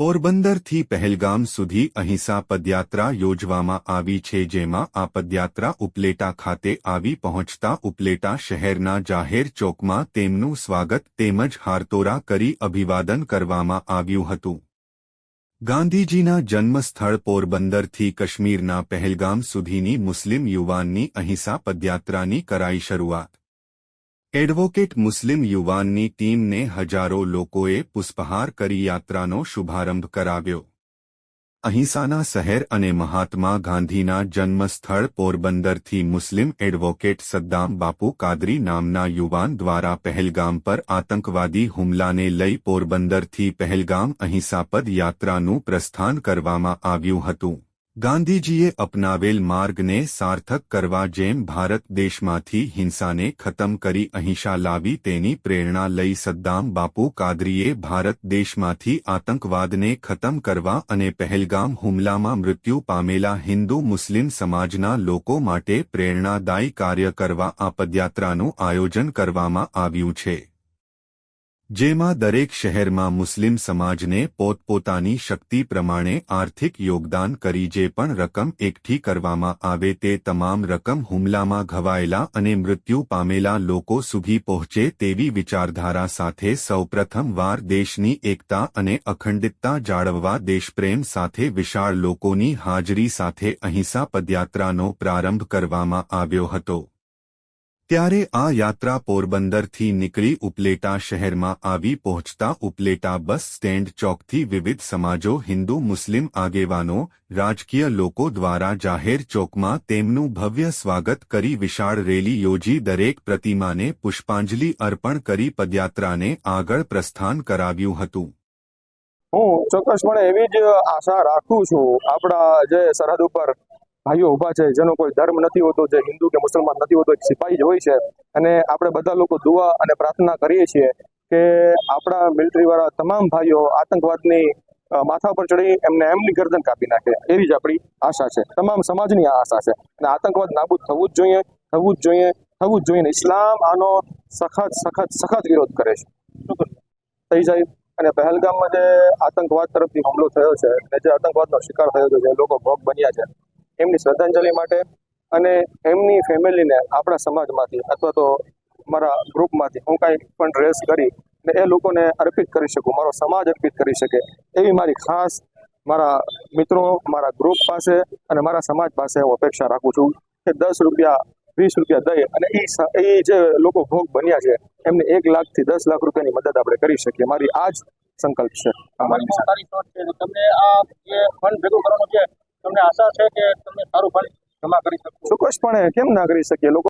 પોરબંદરથી પહેલગામ સુધી અહિંસા પદયાત્રા યોજવામાં આવી છે, જેમાં આ પદયાત્રા ઉપલેટા ખાતે આવી પહોંચતા ઉપલેટા શહેરના જાહેર ચોકમાં તેમનું સ્વાગત તેમજ હારતોરા કરી અભિવાદન કરવામાં આવ્યું હતું. ગાંધીજીના જન્મસ્થળ પોરબંદરથી કાશ્મીરના પહેલગામ સુધીની મુસ્લિમ યુવાનની અહિંસા પદયાત્રાની કરાઈ શરૂઆત. એડવોકેટ મુસ્લિમ યુવાનની ટીમને હજારો લોકોએ પુષ્પહાર કરી યાત્રાનો શુભારંભ કરાવ્યો. અહિંસાના શહેર અને મહાત્મા ગાંધીના જન્મસ્થળ પોરબંદરથી મુસ્લિમ એડવોકેટ સદ્દામ બાપુ કાદરી નામના યુવાન દ્વારા પહેલગામ પર આતંકવાદી હુમલાને લઈ પોરબંદરથી પહેલગામ અહિંસા પદ યાત્રાનું પ્રસ્થાન કરવામાં આવ્યું હતું. ગાંધીજીએ અપનાવેલ માર્ગને સાર્થક કરવા જેમ ભારત દેશમાંથી હિંસાને ખતમ કરી અહિંસા લાવી તેની પ્રેરણા લઈ સદ્દામ બાપુ કાદરીએ ભારત દેશમાંથી આતંકવાદને ખતમ કરવા અને પહેલગામ હુમલામાં મૃત્યુ પામેલા હિન્દુ મુસ્લિમ સમાજના લોકો માટે પ્રેરણાદાયી કાર્ય કરવા આ પદયાત્રાનું આયોજન કરવામાં આવ્યું છે, જેમાં દરેક શહેરમાં મુસ્લિમ સમાજને પોતપોતાની શક્તિ પ્રમાણે આર્થિક યોગદાન કરી જે પણ રકમ એકઠી કરવામાં આવે તે તમામ રકમ હુમલામાં ઘવાયેલા અને મૃત્યુ પામેલા લોકો સુધી પહોંચે તેવી વિચારધારા સાથે સૌપ્રથમ વાર દેશની એકતા અને અખંડિતતા જાળવવા દેશપ્રેમ સાથે વિશાળ લોકોની હાજરી સાથે અહિંસા પદયાત્રાનો પ્રારંભ કરવામાં આવ્યો હતો. ત્યારે આ યાત્રા પોરબંદરથી નીકળી ઉપલેટા શહેરમાં આવી પહોંચતા ઉપલેટા બસ સ્ટેન્ડ ચોકથી વિવિધ સમાજો હિન્દુ મુસ્લિમ આગેવાનો રાજકીય લોકો દ્વારા જાહેર ચોકમાં તેમનું ભવ્ય સ્વાગત કરી વિશાળ રેલી યોજી દરેક પ્રતિમાને પુષ્પાંજલિ અર્પણ કરી પદયાત્રાને આગળ પ્રસ્થાન કરાવ્યું હતું. હું ચોક્કસપણે એવી જ આશા રાખું છું, આપણા જે સરહદ ઉપર ભાઈઓ ઊભા છે, જેનો કોઈ ધર્મ નથી હોતો, જે હિન્દુ કે મુસલમાન નથી હોતો, એક સિપાહી જ હોય છે, અને આપણે બધા લોકો દુઆ અને પ્રાર્થના કરીએ છીએ કે આપણા મિલિટરીવાળા તમામ ભાઈઓ આતંકવાદની માથા પર ચડી એમની ગરદન કાપી નાખે, એવી જ આપણી આશા છે. તમામ સમાજની આ આશા છે અને આતંકવાદ નાબૂદ થવું જ જોઈએ, થવું જ જોઈએ, થવું જ જોઈએ. ઇસ્લામ આનો સખત વિરોધ કરે છે. થઈ જાય અને પહેલગામમાં જે આતંકવાદ તરફથી હુમલો થયો છે અને જે આતંકવાદનો શિકાર થયો છે, જે લોકો ભોગ બન્યા છે, એમની શ્રદ્ધાંજલિ માટે અને એમની ફેમિલીને આપણા સમાજમાંથી અથવા તો મારા ગ્રુપમાંથી હું કાંઈ પણ ડ્રેસ કરી ને એ લોકોને અર્પિત કરી શકું, મારો સમાજ અર્પિત કરી શકે, એવી મારી ખાસ મારા મિત્રો, મારા ગ્રુપ પાસે અને મારા સમાજ પાસે હું અપેક્ષા રાખું છું કે 10 રૂપિયા 20 રૂપિયા દઈ અને એ જે લોકો ભોગ બન્યા છે એમને 1 લાખથી 10 લાખ રૂપિયાની મદદ આપણે કરી શકીએ. મારી આ જ સંકલ્પ છે. તમને આ જે ફંડ ભેગું કરવાનું છે, તમને આશા છે કે તમે સારું ફંડ જમા કરી શકો? ચોક્કસપણે, કેમ ના કરી શકીએ. લોકો